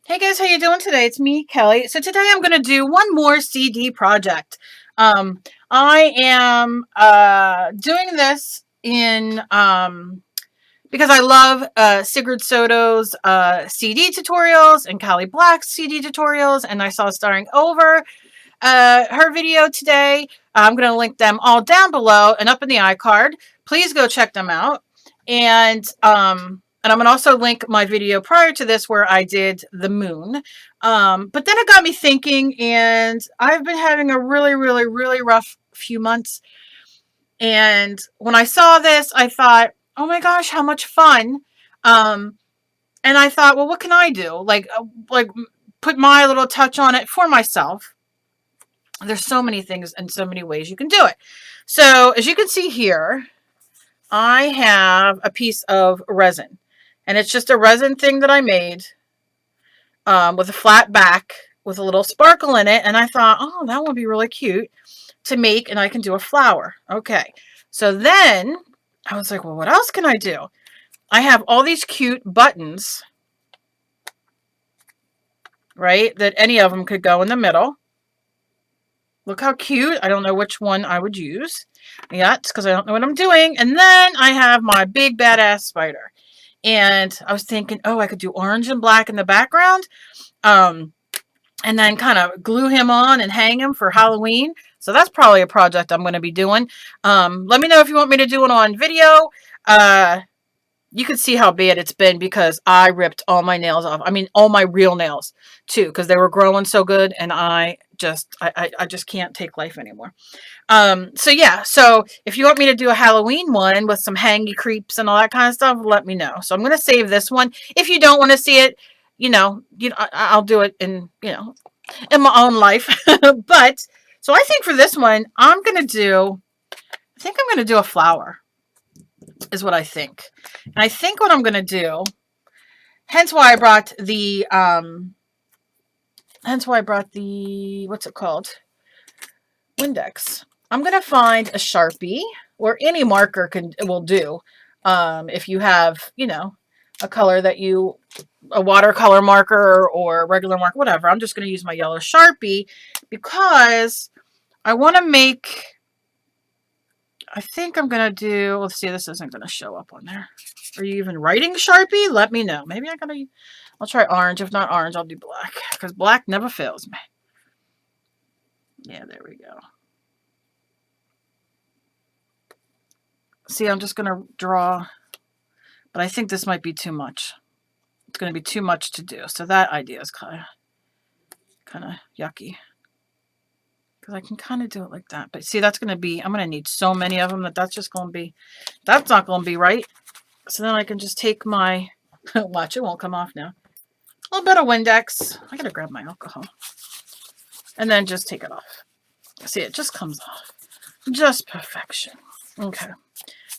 Hey guys, how you doing today? It's me, Kelly. So today I'm going to do one more CD project. I am doing this in because I love Sigrid Soto's CD tutorials and Callie Black's CD tutorials, and I saw starring over her video today. I'm going to link them all down below and up in the iCard. Please go check them out. And I'm going to also link my video prior to this where I did the moon. But then it got me thinking, and I've been having a really rough few months. And when I saw this, I thought, oh my gosh, how much fun. And I thought, well, what can I do? Like put my little touch on it for myself. There's so many things and so many ways you can do it. So as you can see here, I have a piece of resin, and it's just a resin thing that I made with a flat back with a little sparkle in it. And I thought, oh, that would be really cute to make, and I can do a flower. Okay. So then I was like, well, what else can I do? I have all these cute buttons, right? That any of them could go in the middle. Look how cute. I don't know which one I would use yet because I don't know what I'm doing. And then I have my big badass spider. And I was thinking, oh, I could do orange and black in the background. And then kind of glue him on and hang him for Halloween. So that's probably a project I'm going to be doing. Let me know if you want me to do it on video. You can see how bad it's been because I ripped all my nails off. I mean, all my real nails too, because they were growing so good, and I just can't take life anymore. So yeah, so if you want me to do a Halloween one with some hangy creeps and all that kind of stuff, let me know. So I'm gonna save this one. If you don't want to see it, I'll do it in in my own life. But so I think for this one, I think I'm gonna do a flower. Is what I think. And I think what I'm going to do, hence why I brought the, what's it called? Windex. I'm going to find a Sharpie, or any marker will do. If you have, a color that a watercolor marker or a regular marker, whatever. I'm just going to use my yellow Sharpie because I want to make, I think I'm going to do, let's see, this isn't going to show up on there. Are you even writing Sharpie? Let me know. Maybe I'll try orange. If not orange, I'll do black because black never fails me. Yeah, there we go. See, I'm just going to draw, but I think this might be too much. It's going to be too much to do. So that idea is kind of yucky. Because I can kind of do it like that. But see, that's going to be, I'm going to need so many of them that's just going to be, that's not going to be right. So then I can just take my, watch, it won't come off now. A little bit of Windex. I got to grab my alcohol. And then just take it off. See, it just comes off. Just perfection. Okay.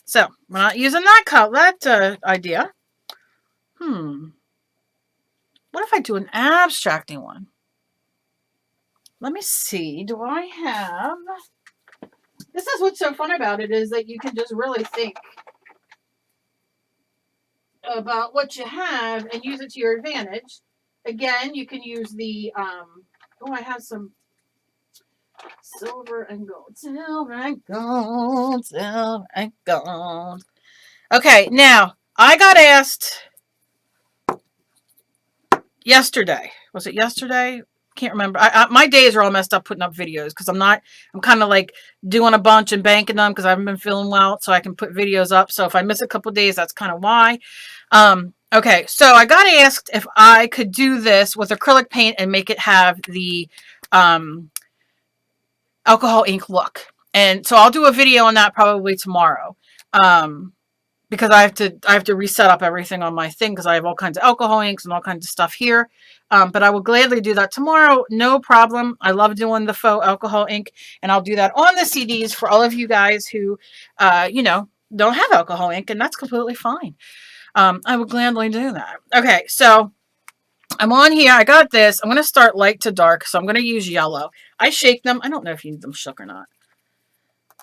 So, we're not using that idea. What if I do an abstracting one? Let me see. Do I have... This is what's so fun about it, is that you can just really think about what you have and use it to your advantage. Again, you can use the... oh, I have some silver and gold. Silver and gold. Silver and gold. Okay, now, I got asked yesterday. Was it yesterday? Can't remember. My days are all messed up putting up videos because I'm kind of like doing a bunch and banking them because I haven't been feeling well, so I can put videos up. So if I miss a couple days, that's kind of why. Okay, so I got asked if I could do this with acrylic paint and make it have the alcohol ink look. And so I'll do a video on that probably tomorrow. Because I have to reset up everything on my thing because I have all kinds of alcohol inks and all kinds of stuff here. But I will gladly do that tomorrow. No problem. I love doing the faux alcohol ink, and I'll do that on the CDs for all of you guys who, don't have alcohol ink, and that's completely fine. I will gladly do that. Okay, so I'm on here. I got this. I'm going to start light to dark, so I'm going to use yellow. I shake them. I don't know if you need them shook or not.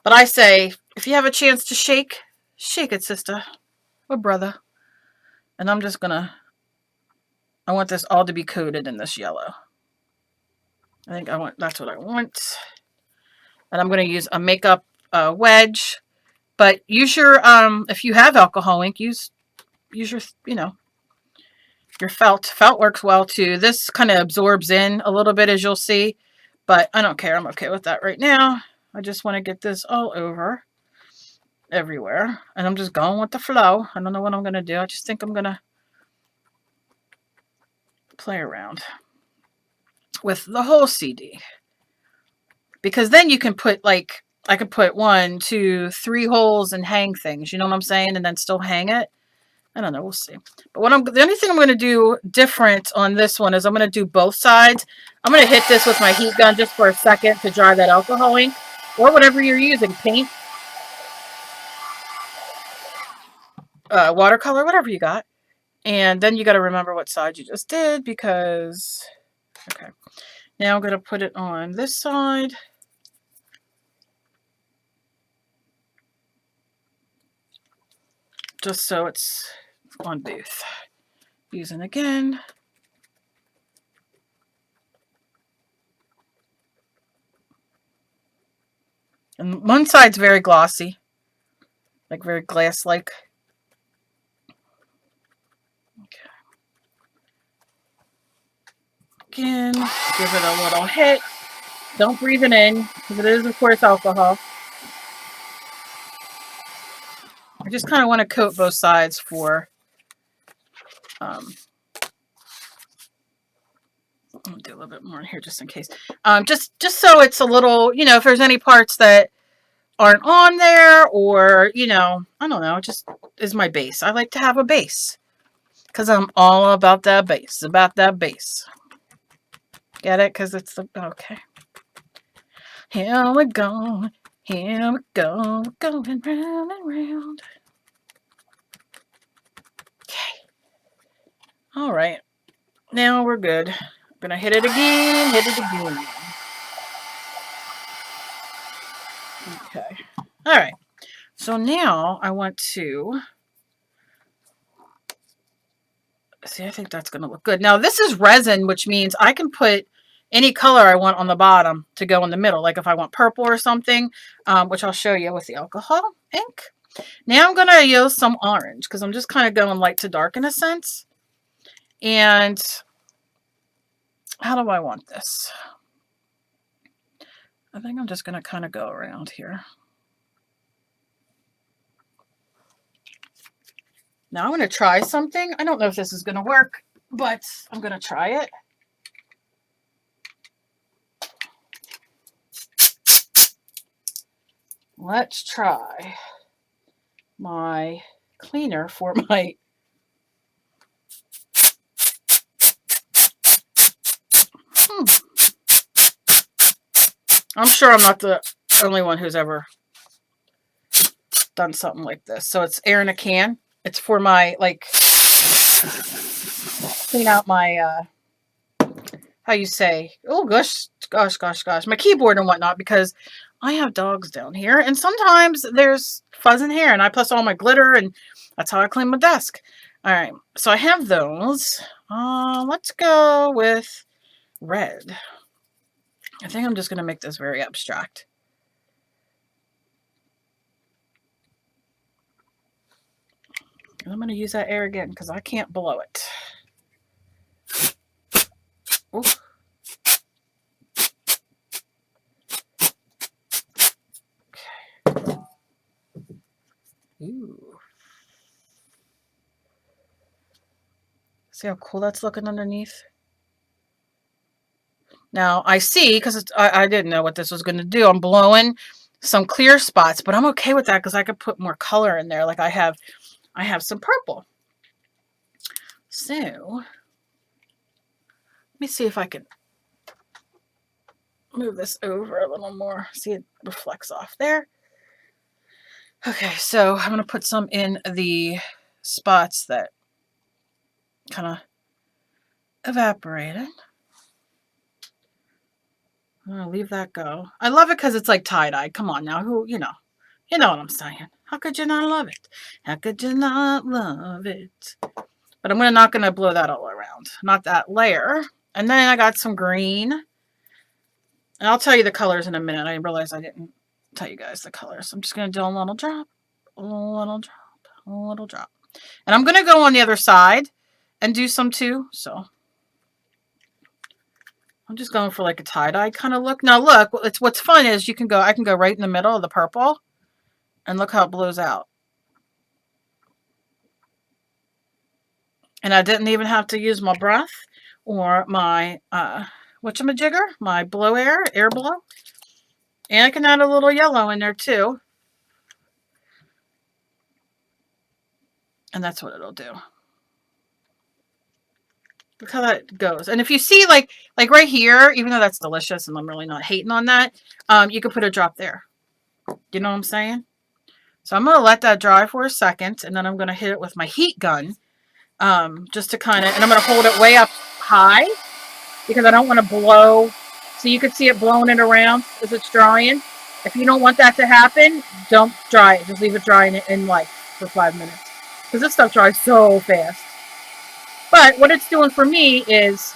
But I say, if you have a chance to shake it, sister or brother. And I'm just going to I want this all to be coated in this yellow. I think that's what I want. And I'm going to use a makeup wedge. But use your, if you have alcohol ink, use your, your felt. Felt works well too. This kind of absorbs in a little bit, as you'll see. But I don't care. I'm okay with that right now. I just want to get this all over everywhere. And I'm just going with the flow. I don't know what I'm going to do. I just think I'm going to play around with the whole CD. Because then you can put, like, I could put 1, 2, 3 holes and hang things. You know what I'm saying? And then still hang it. I don't know. We'll see. But the only thing I'm going to do different on this one is I'm going to do both sides. I'm going to hit this with my heat gun just for a second to dry that alcohol ink or whatever you're using, paint, watercolor, whatever you got. And then you got to remember what side you just did because, okay. Now I'm going to put it on this side. Just so it's on both. Using again. And one side's very glossy. Like very glass-like. Okay. Again, give it a little hit. Don't breathe it in, because it is, of course, alcohol. I just kind of want to coat both sides for, I'll do a little bit more in here just in case. Just so it's a little, if there's any parts that aren't on there or, I don't know, it just is my base. I like to have a base because I'm all about that base, Get it? Because it's the, okay. Here we go. Here we go. Going round and round. Okay. All right. Now we're good. I'm going to hit it again. Okay. All right. So now I want to see, I think that's going to look good. Now this is resin, which means I can put any color I want on the bottom to go in the middle. Like if I want purple or something, which I'll show you with the alcohol ink. Now I'm going to use some orange because I'm just kind of going light to dark in a sense. And how do I want this? I think I'm just going to kind of go around here. Now I'm going to try something. I don't know if this is going to work, but I'm going to try it. Let's try my cleaner for my I'm sure I'm not the only one who's ever done something like this. So it's air in a can. It's for my, like, clean out my, how you say, oh, gosh, my keyboard and whatnot, because I have dogs down here, and sometimes there's fuzz in hair, and I plus all my glitter, and that's how I clean my desk. All right, so I have those. Let's go with red. I think I'm just going to make this very abstract. And I'm going to use that air again because I can't blow it. Ooh. Okay. Ooh. See how cool that's looking underneath? Now, I see, because I didn't know what this was going to do. I'm blowing some clear spots, but I'm okay with that because I could put more color in there. Like I have some purple. So, let me see if I can move this over a little more. See, it reflects off there. Okay, so I'm going to put some in the spots that kind of evaporated. I'm going to leave that go. I love it because it's like tie-dye. Come on now. You know what I'm saying. How could you not love it? How could you not love it? But I'm not going to blow that all around. around, not that layer. And then I got some green. And I'll tell you the colors in a minute. I realized I didn't tell you guys the colors. I'm just going to do a little drop, a little drop, a little drop. And I'm going to go on the other side and do some too. So I'm just going for like a tie-dye kind of look. Now look, what's fun is I can go right in the middle of the purple and look how it blows out. And I didn't even have to use my breath or my whatchamajigger, my air blow. And I can add a little yellow in there too. And that's what it'll do. Look how that goes. And if you see like right here, even though that's delicious and I'm really not hating on that, you could put a drop there. You know what I'm saying? So I'm going to let that dry for a second, and then I'm going to hit it with my heat gun, just to kind of, and I'm going to hold it way up high because I don't want to blow. So you can see it blowing it around as it's drying. If you don't want that to happen, don't dry it. Just leave it dry in like for 5 minutes because this stuff dries so fast. But what it's doing for me is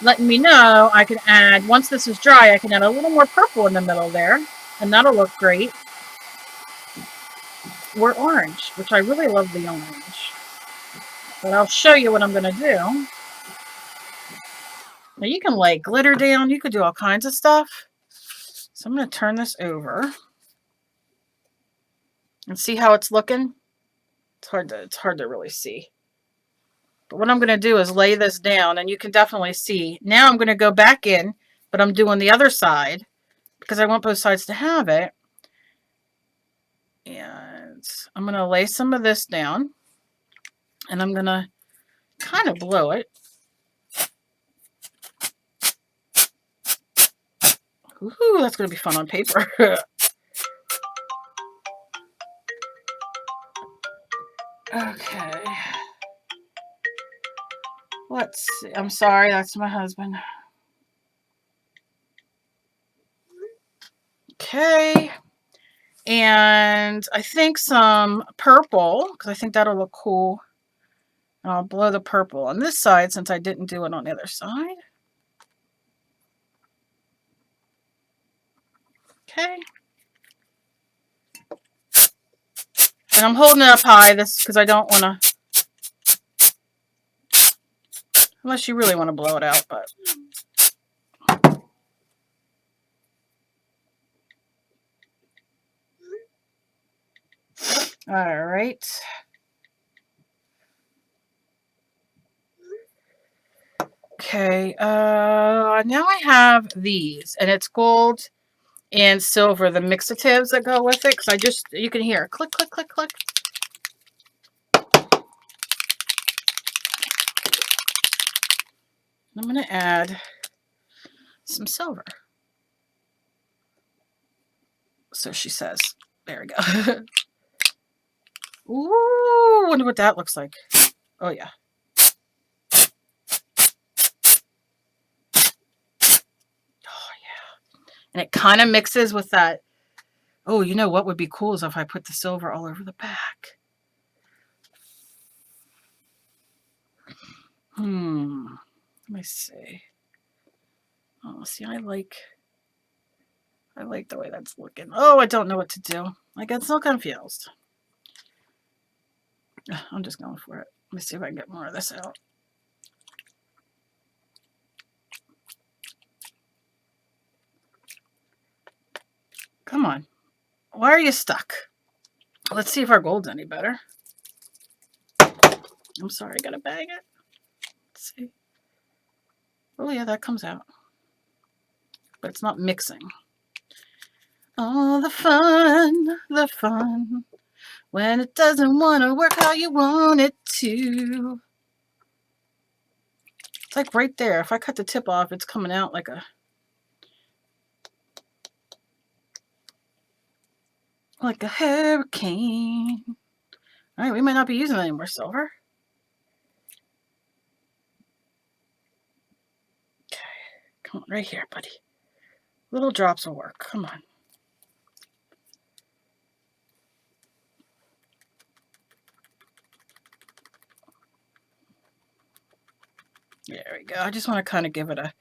letting me know I can add, once this is dry, I can add a little more purple in the middle there, and that'll look great. Or orange, which I really love the orange. But I'll show you what I'm going to do. Now you can lay glitter down. You could do all kinds of stuff. So I'm going to turn this over and see how it's looking. It's hard to really see. But what I'm going to do is lay this down, and you can definitely see. Now I'm going to go back in, but I'm doing the other side because I want both sides to have it. And I'm going to lay some of this down, and I'm going to kind of blow it. Ooh, that's going to be fun on paper. Okay. Let's see. I'm sorry, that's my husband. Okay. And I think some purple, because I think that'll look cool. And I'll blow the purple on this side since I didn't do it on the other side. Okay. And I'm holding it up high this because I don't want to, unless you really want to blow it out, but all right. Okay, now I have these, and it's gold and silver, the mixatives that go with it, because you can hear click, click, click, click. I'm going to add some silver. So she says, there we go. Ooh, wonder what that looks like. Oh, yeah. Oh, yeah. And it kind of mixes with that. Oh, you know what would be cool is if I put the silver all over the back. Let me see. Oh, see, I like the way that's looking. Oh, I don't know what to do. I get so confused. I'm just going for it. Let me see if I can get more of this out. Come on. Why are you stuck? Let's see if our gold's any better. I'm sorry, I gotta bag it. Let's see. Oh yeah, that comes out. But it's not mixing. Oh, the fun. When it doesn't want to work how you want it to. It's like right there. If I cut the tip off, it's coming out like a hurricane. All right, we might not be using any more silver. Okay, come on, right here, buddy. Little drops will work. Come on. There we go. I just want to kind of give it a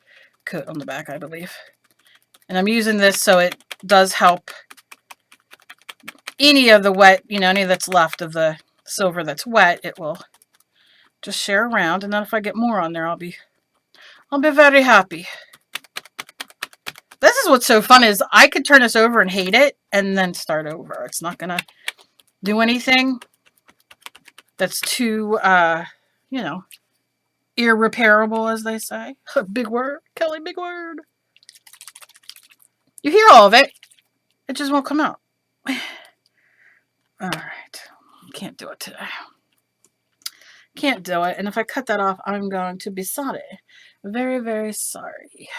coat on the back, I believe. And I'm using this so it does help any of the wet, you know, any that's left of the silver that's wet, it will just share around. And then if I get more on there, I'll be very happy. This is what's so fun is I could turn this over and hate it and then start over. It's not going to do anything that's too, you know, irreparable, as they say. Big word. Kelly, big word. You hear all of it. It just won't come out. All right. Can't do it today. Can't do it. And if I cut that off, I'm going to be sorry. Very, very sorry.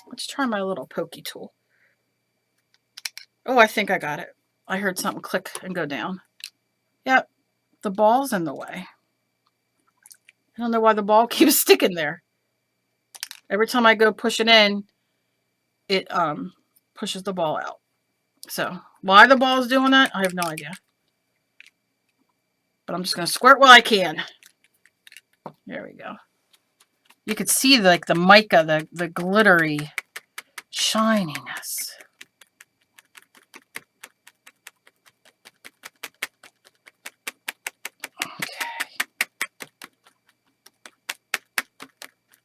Let's try my little pokey tool. Oh, I think I got it. I heard something click and go down. Yep. The ball's in the way. I don't know why the ball keeps sticking there. Every time I go push it in, it pushes the ball out. So why the ball's doing that, I have no idea. But I'm just going to squirt while I can. There we go. You could see like the mica, the glittery shininess.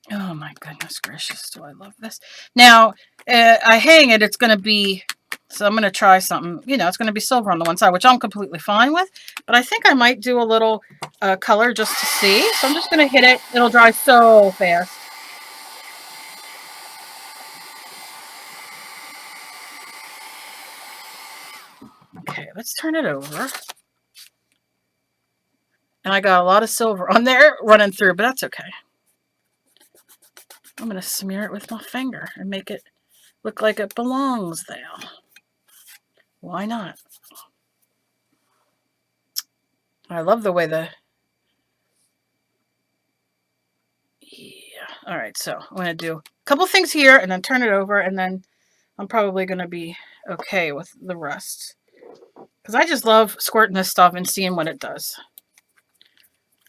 Oh my goodness gracious, do I love this. Now, I hang it, it's going to be, so I'm going to try something, you know, it's going to be silver on the one side, which I'm completely fine with, but I think I might do a little color just to see. So I'm just going to hit it. It'll dry so fast. Okay, let's turn it over. And I got a lot of silver on there running through, but that's okay. I'm going to smear it with my finger and make it look like it belongs there. Why not? I love the way the... Yeah. All right, so I'm going to do a couple things here and then turn it over, and then I'm probably going to be okay with the rest. Because I just love squirting this stuff and seeing what it does.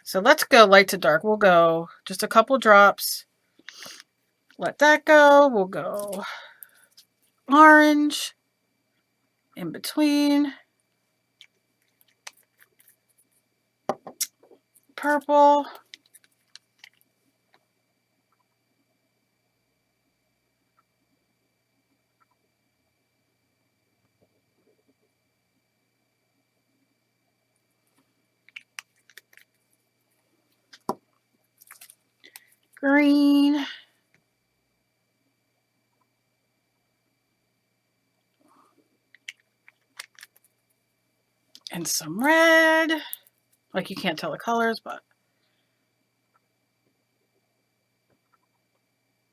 So let's go light to dark. We'll go just a couple drops. Let that go. We'll go orange in between. Purple. Green. And some red. Like you can't tell the colors, but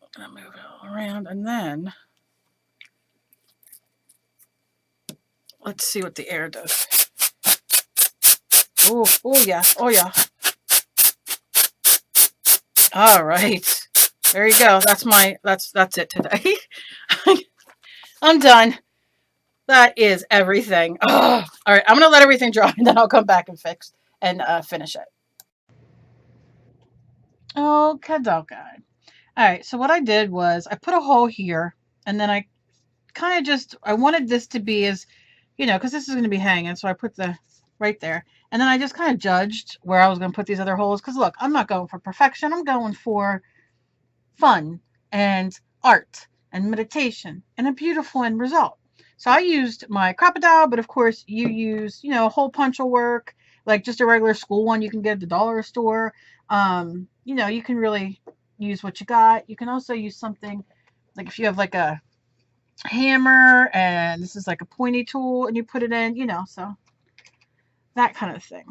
I'm going to move it all around. And then let's see what the air does. Oh, oh yeah, oh yeah. All right. There you go. That's it today. I'm done. That is everything. Oh, all right. I'm going to let everything dry and then I'll come back and finish it. Okay, dokie. All right. So what I did was I put a hole here and then I kind of I wanted this to be as, you know, because this is going to be hanging. So I put the right there. And then I just kind of judged where I was going to put these other holes. Because look, I'm not going for perfection. I'm going for fun and art and meditation and a beautiful end result. So I used my crocodile, but of course you use, you know, a hole punch will work, like just a regular school one you can get at the dollar store. You know, you can really use what you got. You can also use something like if you have like a hammer and this is like a pointy tool and you put it in, you know, so that kind of thing.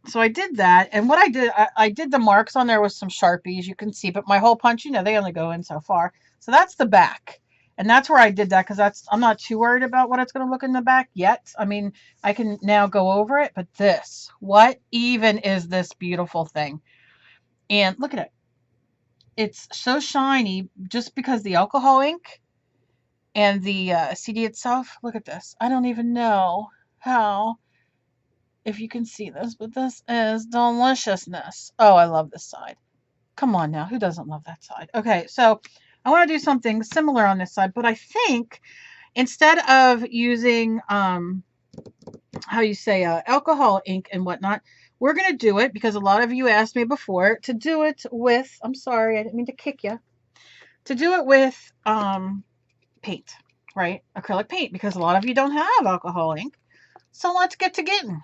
So I did that, and what I did, I did the marks on there with some Sharpies, you can see, but my hole punch, you know, they only go in so far. So that's the back, and that's where I did that, because I'm not too worried about what it's going to look in the back yet. I mean, I can now go over it, but this, what even is this beautiful thing? And look at it. It's so shiny just because the alcohol ink and the CD itself. Look at this. I don't even know how... if you can see this, but this is deliciousness. Oh, I love this side. Come on now, who doesn't love that side? Okay, so I want to do something similar on this side, but I think instead of using, how you say, alcohol ink and whatnot, we're going to do it, because a lot of you asked me before, to do it with, I'm sorry, I didn't mean to kick you, to do it with paint, right? Acrylic paint, because a lot of you don't have alcohol ink. So let's get to getting.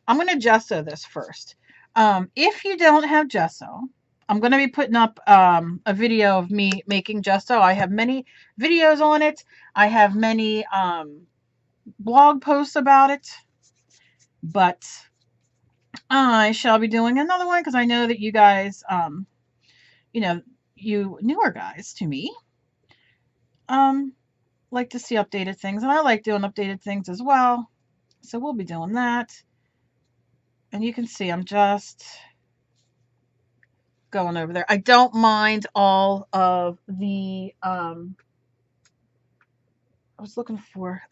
I'm going to gesso this first. If you don't have gesso, I'm going to be putting up a video of me making gesso. I have many videos on it. I have many blog posts about it. But I shall be doing another one because I know that you guys, you know, you newer guys to me, like to see updated things. And I like doing updated things as well. So we'll be doing that. And you can see I'm just going over there. I don't mind all of the, I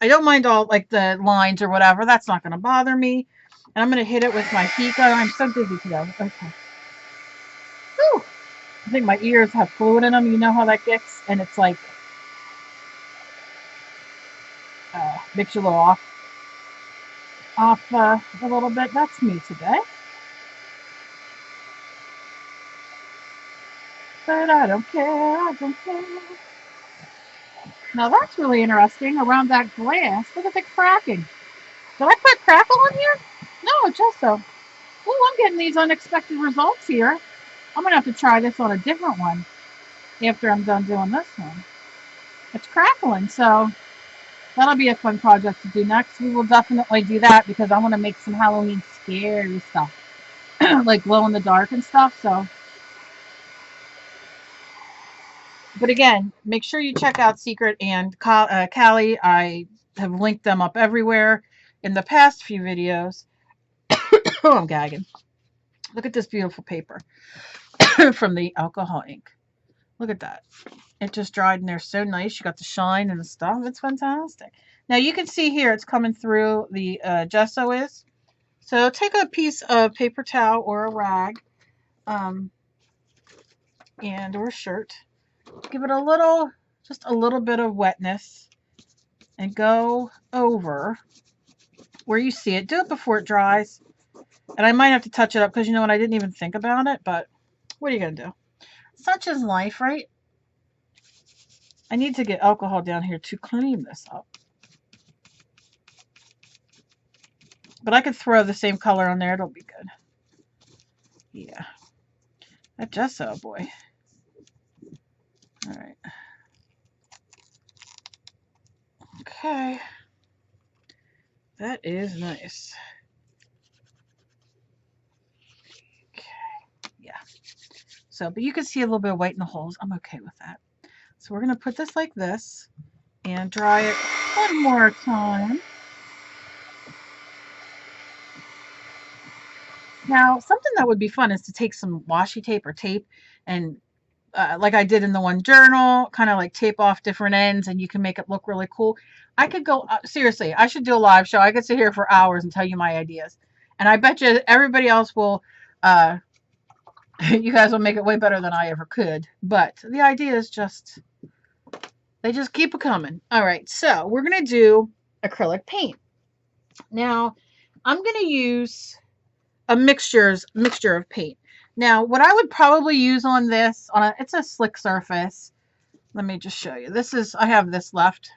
don't mind all like the lines or whatever. That's not going to bother me. And I'm going to hit it with my heat gun. I'm so busy today. Okay. Whew. I think my ears have fluid in them. You know how that gets? And it's like, makes you a little off a little bit. That's me today. But I don't care. I don't care. Now that's really interesting. Around that glass, look at the cracking. Did I put crackle on here? No, just so. Oh, I'm getting these unexpected results here. I'm going to have to try this on a different one after I'm done doing this one. It's crackling, so that'll be a fun project to do next. We will definitely do that because I want to make some Halloween scary stuff, like glow in the dark and stuff. So, but again, make sure you check out Secret and Callie. I have linked them up everywhere in the past few videos. Oh, I'm gagging. Look at this beautiful paper from the alcohol ink. Look at that. It just dried in there so nice. You got the shine and the stuff. It's fantastic. Now you can see here it's coming through the gesso is. So take a piece of paper towel or a rag and or a shirt. Give it a little, just a little bit of wetness and go over where you see it. Do it before it dries. And I might have to touch it up because you know what? I didn't even think about it, but what are you going to do? Such is life, right? I need to get alcohol down here to clean this up. But I could throw the same color on there. It'll be good. Yeah. That gesso, boy. All right. Okay. That is nice. Okay. Yeah. So, but you can see a little bit of white in the holes. I'm okay with that. So we're going to put this like this and dry it one more time. Now, something that would be fun is to take some washi tape or tape and like I did in the one journal, kind of like tape off different ends and you can make it look really cool. I could go, seriously, I should do a live show. I could sit here for hours and tell you my ideas. And I bet you everybody else will, you guys will make it way better than I ever could. But the idea is just, they just keep it coming. All right, so we're going to do acrylic paint. Now, I'm going to use a mixture of paint. Now, what I would probably use on this, it's a slick surface. Let me just show you. I have this left,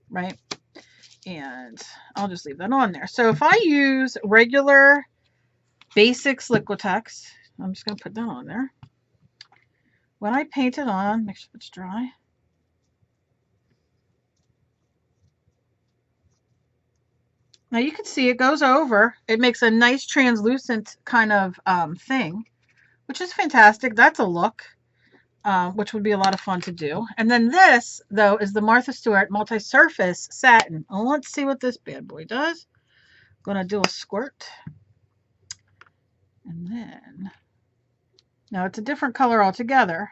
right? And I'll just leave that on there. So if I use regular basics Liquitex, I'm just going to put that on there. When I paint it on, make sure it's dry. Now you can see it goes over. It makes a nice translucent kind of thing, which is fantastic. That's a look, which would be a lot of fun to do. And then this, though, is the Martha Stewart Multi-Surface Satin. Oh, let's see what this bad boy does. I'm going to do a squirt. And then, now it's a different color altogether,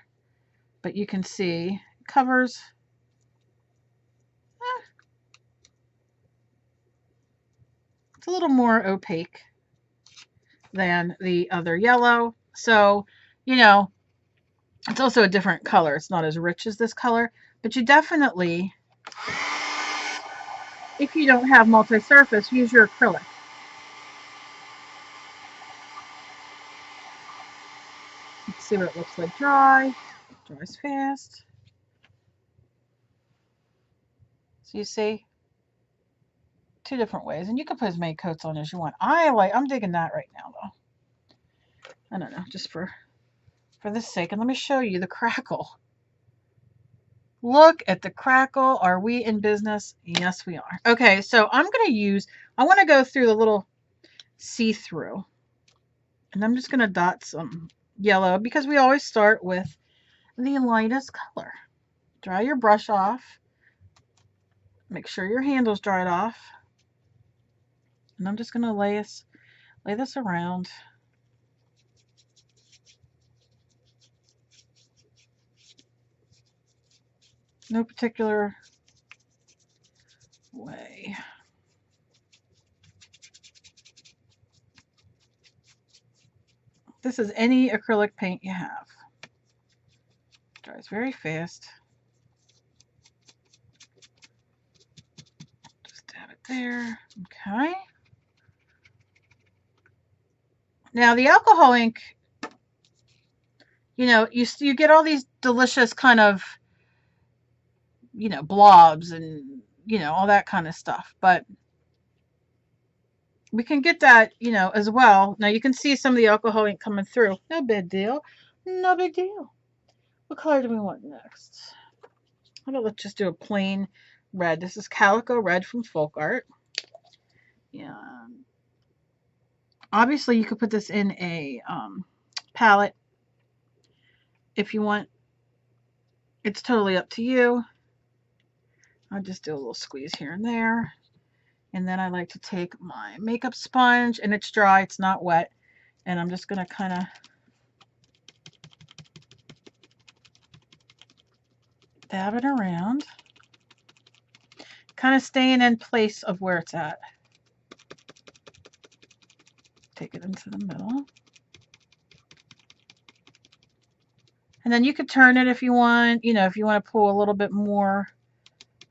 but you can see it covers. It's a little more opaque than the other yellow. So, you know, It's also a different color. It's not as rich as this color, but you definitely, if you don't have multi-surface, use your acrylic. Let's see what it looks like dry. Dries fast. So you see, two different ways, and you can put as many coats on as you want. I'm digging that right now though. I don't know, just for this sake. And let me show you the crackle. Look at the crackle. Are we in business? Yes, we are. Okay, so I want to go through the little see-through, and I'm just going to dot some yellow because we always start with the lightest color. Dry your brush off. Make sure your handle's dried off. And I'm just going to lay this around. No particular way. This is any acrylic paint you have. Dries very fast. Just dab it there. Okay. Now the alcohol ink, you know, you get all these delicious kind of, you know, blobs and, you know, all that kind of stuff. But we can get that, you know, as well. Now you can see some of the alcohol ink coming through. No big deal. No big deal. What color do we want next? How about let's just do a plain red. This is Calico Red from Folk Art. Yeah. Obviously, you could put this in a palette if you want. It's totally up to you. I'll just do a little squeeze here and there. And then I like to take my makeup sponge, and it's dry, it's not wet. And I'm just going to kind of dab it around. Kind of staying in place of where it's at. Take it into the middle. And then you could turn it if you want, you know, if you want to pull a little bit more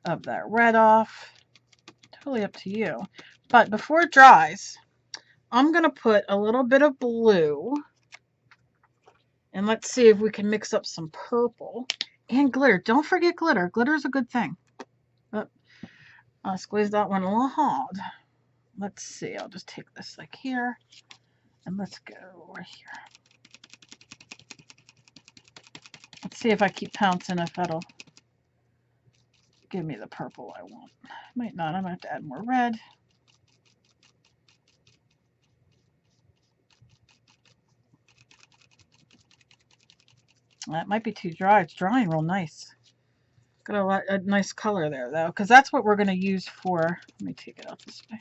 of that red off. Totally up to you. But before it dries, I'm going to put a little bit of blue. And let's see if we can mix up some purple and glitter. Don't forget glitter. Glitter is a good thing. But I'll squeeze that one a little hard. Let's see. I'll just take this like here. And let's go over here. Let's see if I keep pouncing if that'll give me the purple I want. Might not. I might have to add more red. That might be too dry. It's drying real nice. Got a nice color there though, because that's what we're going to use for. Let me take it out this way.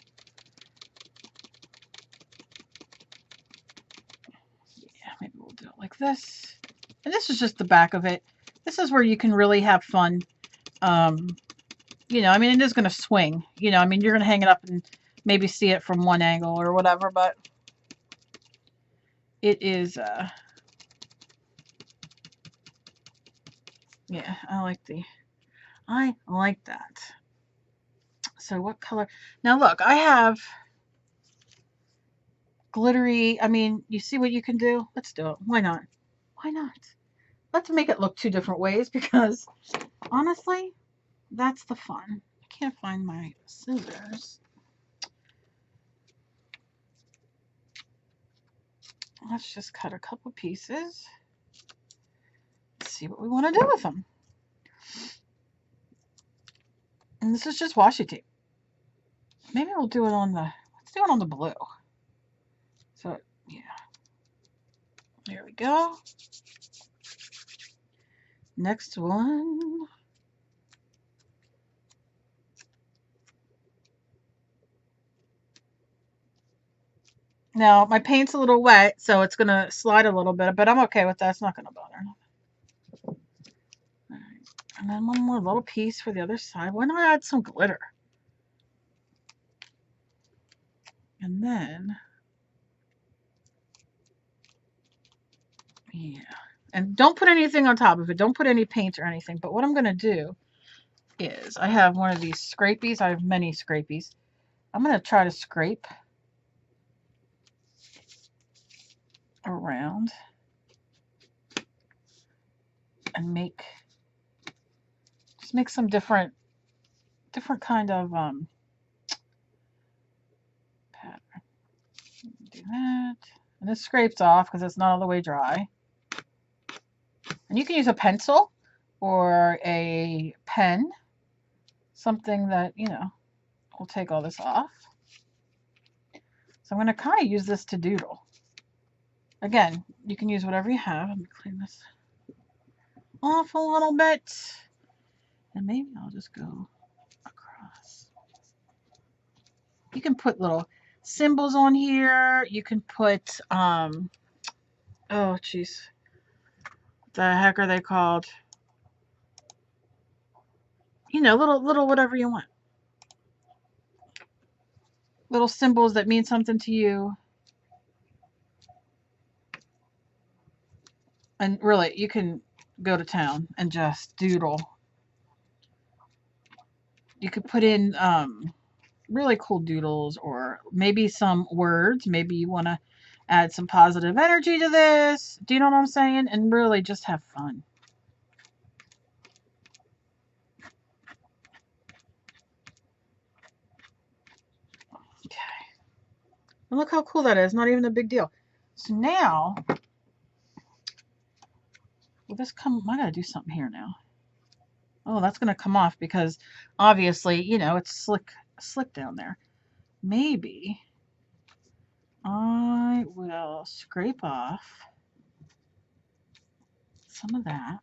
Yeah, maybe we'll do it like this. And this is just the back of it. This is where you can really have fun. You know, I mean, it is going to swing. You know, I mean, you're going to hang it up and maybe see it from one angle or whatever, but it is, yeah, I like that. So what color? Now look, I have glittery, I mean, you see what you can do? Let's do it. Why not? Why not? Let's make it look two different ways because honestly, that's the fun. I can't find my scissors. Let's just cut a couple pieces. Let's see what we want to do with them. And this is just washi tape. Maybe we'll do it on the, let's do it on the blue. So, yeah. There we go. Next one. Now, my paint's a little wet, so it's going to slide a little bit, but I'm okay with that. It's not going to bother. All right. And then one more little piece for the other side. Why not add some glitter? And then, yeah, And don't put anything on top of it. Don't put any paint or anything. But what I'm going to do is I have one of these scrapies. I have many scrapies. I'm going to try to scrape around and just make some different kind of pattern. Do that. And this scrapes off because it's not all the way dry. And you can use a pencil or a pen, something that, you know, will take all this off. So I'm going to kind of use this to doodle. Again, you can use whatever you have. Let me clean this off a little bit. And maybe I'll just go across. You can put little symbols on here. You can put, oh, jeez. What the heck are they called? You know, little whatever you want. Little symbols that mean something to you. And really, you can go to town and just doodle. You could put in really cool doodles or maybe some words. Maybe you want to add some positive energy to this. Do you know what I'm saying? And really just have fun. Okay. And look how cool that is. Not even a big deal. So now, will this come? I gotta do something here now. Oh, that's gonna come off because obviously, you know, it's slick down there. Maybe I will scrape off some of that.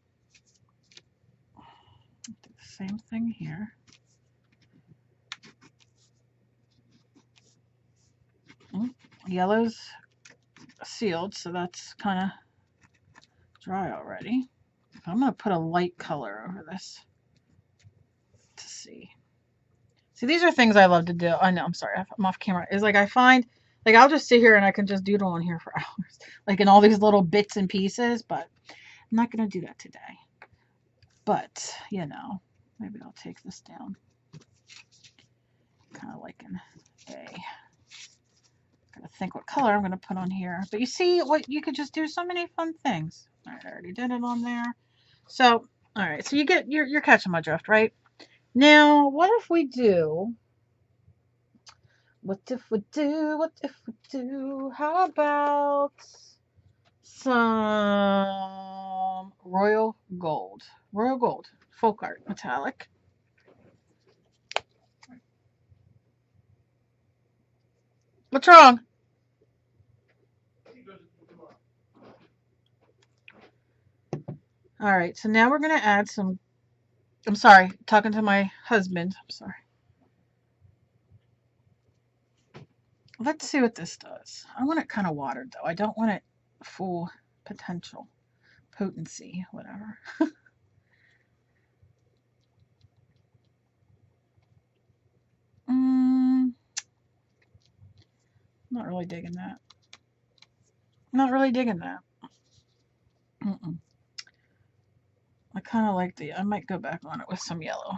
Do the same thing here. Yellow's sealed, so that's kind of dry already. I'm going to put a light color over this to see. See, these are things I love to do. I know, I'm sorry, I'm off camera. Is like I find, like I'll just sit here and I can just doodle on here for hours, like in all these little bits and pieces, but I'm not going to do that today. But, you know, maybe I'll take this down. Kind of like an A. Gotta think what color I'm gonna put on here. But you see what you could just do so many fun things. All right, I already did it on there. So, all right, so you're catching my drift, right? Now, what if we do? What if we do? How about some royal gold? Royal gold, folk art, metallic. What's wrong? All right, so now we're going to add some, I'm sorry, talking to my husband. I'm sorry. Let's see what this does. I want it kind of watered, though. I don't want it full potential, potency, whatever. Not really digging that. Not really digging that. I kind of like I might go back on it with some yellow.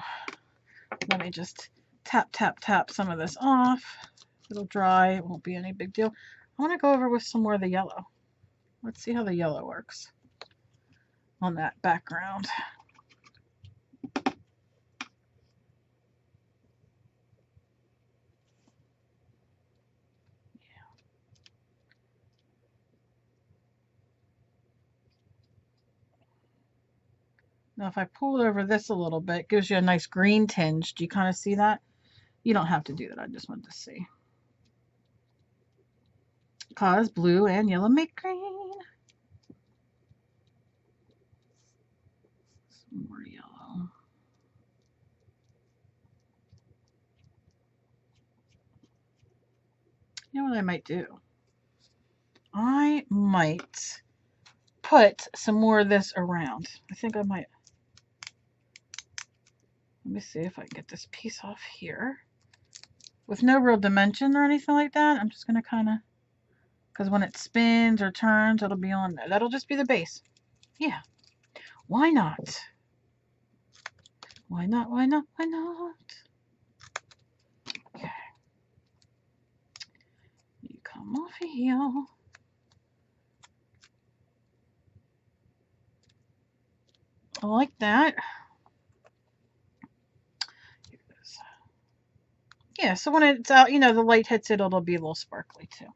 Let me just tap some of this off. It'll dry. It won't be any big deal. I want to go over with some more of the yellow. Let's see how the yellow works on that background. Now, if I pull over this a little bit, it gives you a nice green tinge. Do you kind of see that? You don't have to do that. I just wanted to see. Because blue and yellow make green. Some more yellow. You know what I might do? I might put some more of this around. I think I might. Let me see if I can get this piece off here. With no real dimension or anything like that, I'm just going to kind of, because when it spins or turns, it'll be on there. That'll just be the base. Yeah, why not? Why not? Why not? Why not? Okay. You come off of here. I like that. Yeah, so when it's out, you know, the light hits it, it'll be a little sparkly too.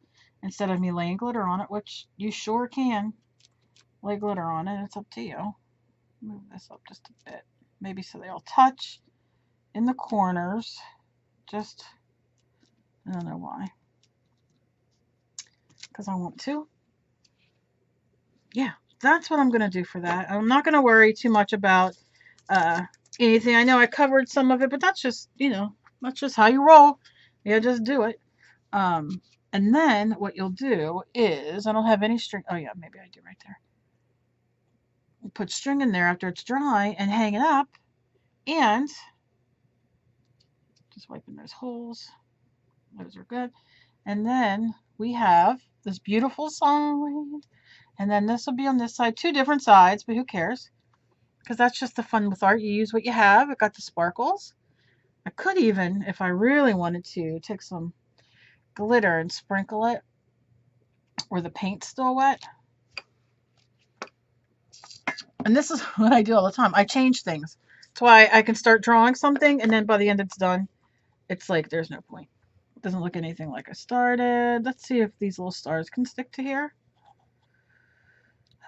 Instead of me laying glitter on it, which you sure can lay glitter on it. It's up to you. Move this up just a bit. Maybe so they all touch in the corners. Just, I don't know why. Because I want to. Yeah, that's what I'm going to do for that. I'm not going to worry too much about anything. I know I covered some of it, but that's just, you know, that's just how you roll. Yeah, just do it. And then what you'll do is, I don't have any string. Oh, yeah, maybe I do right there. We'll put string in there after it's dry and hang it up. And just wiping those holes. Those are good. And then we have this beautiful side. And then this will be on this side. Two different sides, but who cares? Because that's just the fun with art. You use what you have. It got the sparkles. I could even, if I really wanted to, take some glitter and sprinkle it where the paint's still wet. And this is what I do all the time. I change things. That's why I can start drawing something, and then by the end it's done. It's like there's no point. It doesn't look anything like I started. Let's see if these little stars can stick to here.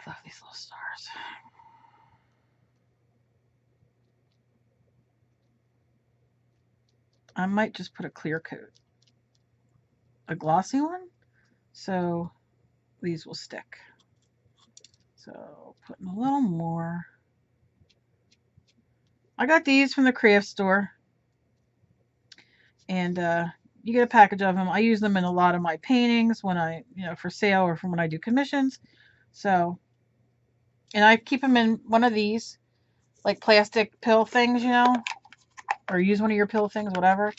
I love these little stars. I might just put a clear coat. A glossy one. So these will stick. So putting a little more. I got these from the craft store. And you get a package of them. I use them in a lot of my paintings when I, you know, for sale or from when I do commissions. So, and I keep them in one of these, like plastic pill things, you know, or use one of your pill things, whatever.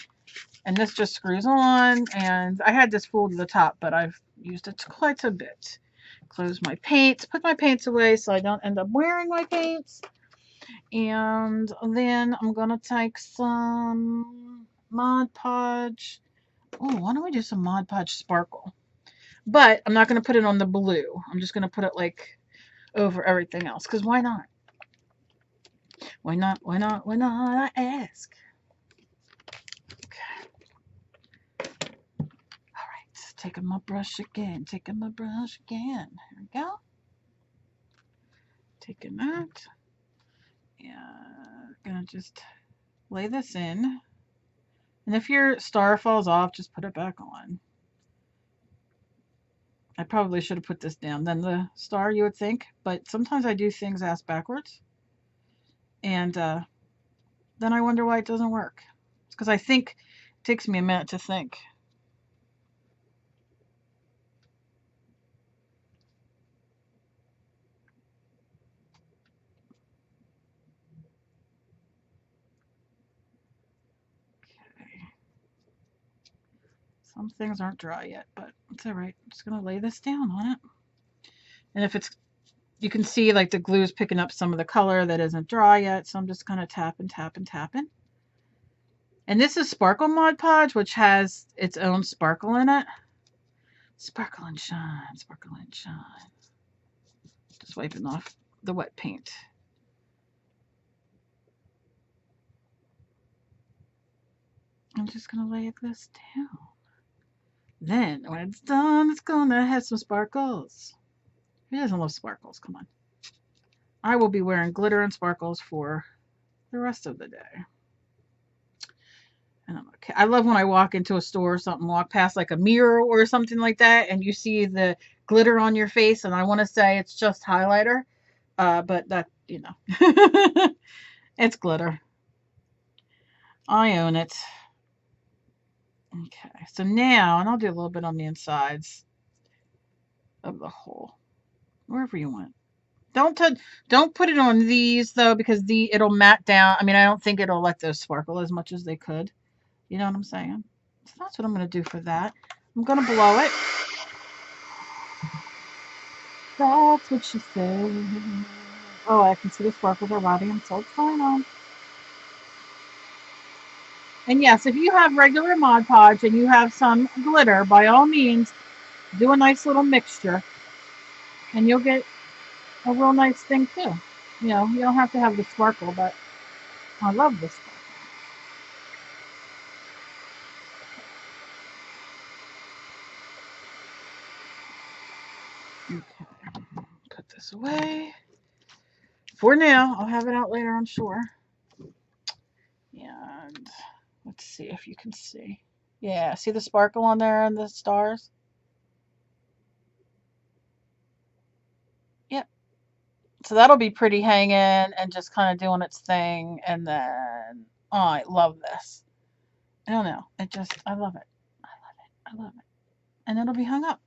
And this just screws on. And I had this fooled to the top, but I've used it quite a bit. Close my paints, put my paints away so I don't end up wearing my paints. And then I'm going to take some Mod Podge. Oh, why don't we do some Mod Podge Sparkle? But I'm not going to put it on the blue. I'm just going to put it like over everything else. Because why not? Why not? Why not? Why not? I ask. Okay. All right. Taking my brush again. Taking my brush again. Here we go. Taking that. And going to just lay this in. And if your star falls off, just put it back on. I probably should have put this down. Then the star, you would think. But sometimes I do things ass backwards. And then I wonder why it doesn't work. It's because I think it takes me a minute to think. Okay. Some things aren't dry yet, but it's all right. I'm just going to lay this down on it. And if it's, you can see like the glue is picking up some of the color that isn't dry yet. So I'm just kind of tapping, tapping, tapping. And this is Sparkle Mod Podge, which has its own sparkle in it. Sparkle and shine, sparkle and shine. Just wiping off the wet paint. I'm just going to lay this down. Then, when it's done, it's going to have some sparkles. Who doesn't love sparkles? Come on. I will be wearing glitter and sparkles for the rest of the day. And I'm okay. I love when I walk into a store or something, walk past like a mirror or something like that, and you see the glitter on your face, and I want to say it's just highlighter, but that, you know, it's glitter. I own it. Okay, so now, and I'll do a little bit on the insides of the hole, wherever you want. Don't put it on these though, because it'll matte down. I mean, I don't think it'll let those sparkle as much as they could. You know what I'm saying? So that's what I'm going to do for that. I'm going to blow it. That's what she said. Oh, I can see the sparkles already. I'm so excited. And yes, if you have regular Mod Podge and you have some glitter, by all means, do a nice little mixture. And you'll get a real nice thing too. You know, you don't have to have the sparkle, but I love this sparkle. Okay, put this away. For now, I'll have it out later, I'm sure. And let's see if you can see. Yeah, see the sparkle on there and the stars? Yep. So that'll be pretty hanging and just kind of doing its thing. And then, oh, I love this. I don't know. I love it. I love it. I love it. And it'll be hung up.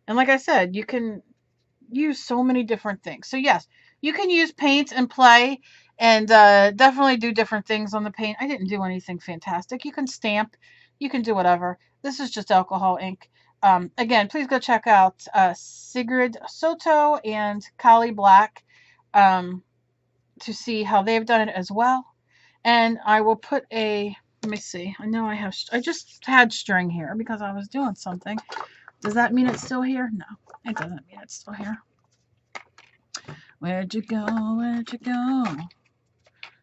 And like I said, you can use so many different things. So yes, you can use paint and play and definitely do different things on the paint. I didn't do anything fantastic. You can stamp. You can do whatever. This is just alcohol ink. Again, please go check out Sigrid Soto and Kali Black to see how they've done it as well. And I will put a, let me see. I know I just had string here because I was doing something. Does that mean it's still here? No, it doesn't mean it's still here. Where'd you go? Where'd you go?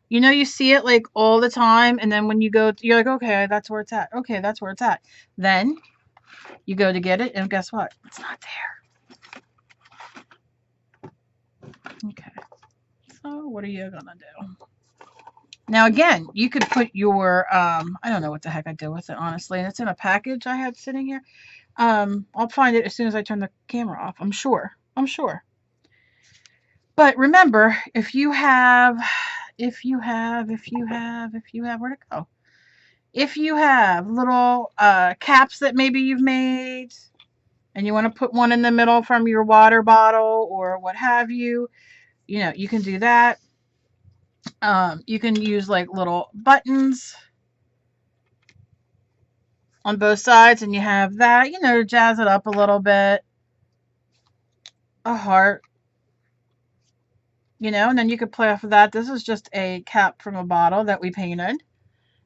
You know, you see it like all the time, and then when you go, you're like, okay, that's where it's at. Okay, that's where it's at. Then you go to get it, and guess what? It's not there. Okay. So what are you gonna do? Now again, you could put your I don't know what the heck I did with it, honestly, and it's in a package I had sitting here. I'll find it as soon as I turn the camera off. I'm sure. But remember, if you have, where'd it go? If you have little caps that maybe you've made and you want to put one in the middle from your water bottle or what have you, you know, you can do that. You can use like little buttons on both sides and you have that, you know, to jazz it up a little bit. A heart. You know, and then you could play off of that. This is just a cap from a bottle that we painted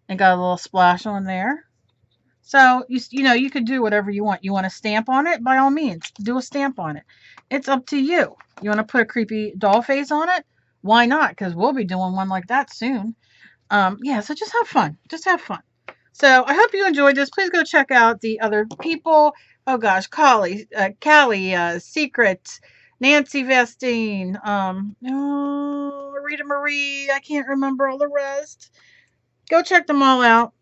and got a little splash on there. So, you know, you could do whatever you want. You want to stamp on it? By all means, do a stamp on it. It's up to you. You want to put a creepy doll face on it? Why not? Because we'll be doing one like that soon. Yeah, so just have fun. Just have fun. So I hope you enjoyed this. Please go check out the other people. Oh gosh, Callie, Secret, Nancy Vestine, Rita Marie. I can't remember all the rest. Go check them all out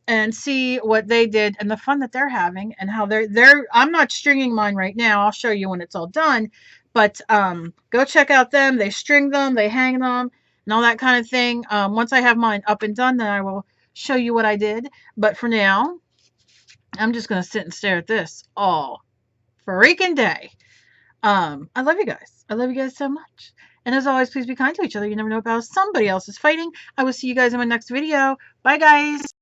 and see what they did and the fun that they're having and how they're I'm not stringing mine right now. I'll show you when it's all done. But go check out them. They string them, they hang them, and all that kind of thing. Once I have mine up and done, then I will show you what I did. But for now, I'm just gonna sit and stare at this all freaking day. I love you guys. I love you guys so much. And as always, please be kind to each other. You never know about somebody else is fighting. I will see you guys in my next video. Bye, guys.